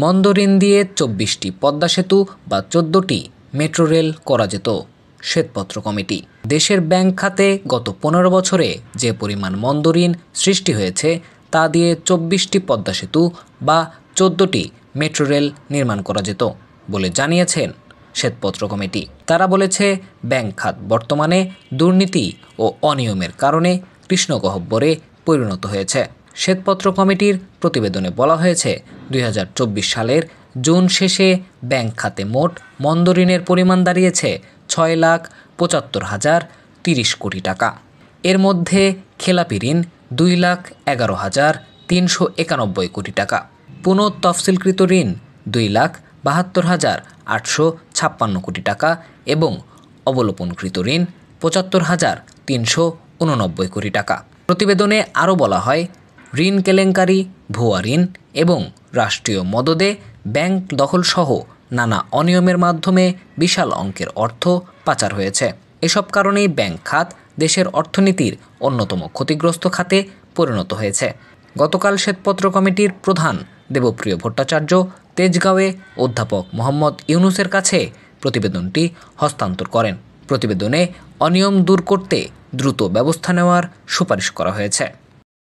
মন্দ ঋণ দিয়ে ২৪টি পদ্মা সেতু বা ১৪টি মেট্রো রেল করা যেত। শ্বেতপত্র কমিটি। দেশের ব্যাংক খাতে গত ১৫ বছরে যে পরিমাণ মন্দ ঋণ সৃষ্টি হয়েছে তা দিয়ে ২৪টি পদ্মা সেতু বা ১৪টি মেট্রো রেল নির্মাণ করা যেত বলে জানিয়েছেন শ্বেতপত্র কমিটি। তারা বলেছে, ব্যাংক খাত বর্তমানে দুর্নীতি ও অনিয়মের কারণে কৃষ্ণগহ্বরে পরিণত হয়েছে। শ্বেতপত্র কমিটির প্রতিবেদনে বলা হয়েছে, ২০২৪ সালের জুন শেষে ব্যাংক খাতে মোট মন্দ ঋণের পরিমাণ দাঁড়িয়েছে ৬,৭৫,০৩০ কোটি টাকা। এর মধ্যে খেলাপি ঋণ ২,১১,৩৯১ কোটি টাকা, পুনঃতফসিলকৃত ঋণ ২,৭২,৮৫৬ কোটি টাকা এবং অবলোপনকৃত ঋণ ৭৫,৩৮৯ কোটি টাকা। প্রতিবেদনে আরও বলা হয়, ঋণ কেলেঙ্কারি, ভুয়া ঋণ এবং রাষ্ট্রীয় মদদে ব্যাংক দখলসহ নানা অনিয়মের মাধ্যমে বিশাল অঙ্কের অর্থ পাচার হয়েছে। এসব কারণেই ব্যাংক খাত দেশের অর্থনীতির অন্যতম ক্ষতিগ্রস্ত খাতে পরিণত হয়েছে। গতকাল শ্বেতপত্র কমিটির প্রধান দেবপ্রিয় ভট্টাচার্য তেজগাঁওয়ে অধ্যাপক মোহাম্মদ ইউনূসের কাছে প্রতিবেদনটি হস্তান্তর করেন। প্রতিবেদনে অনিয়ম দূর করতে দ্রুত ব্যবস্থা নেওয়ার সুপারিশ করা হয়েছে।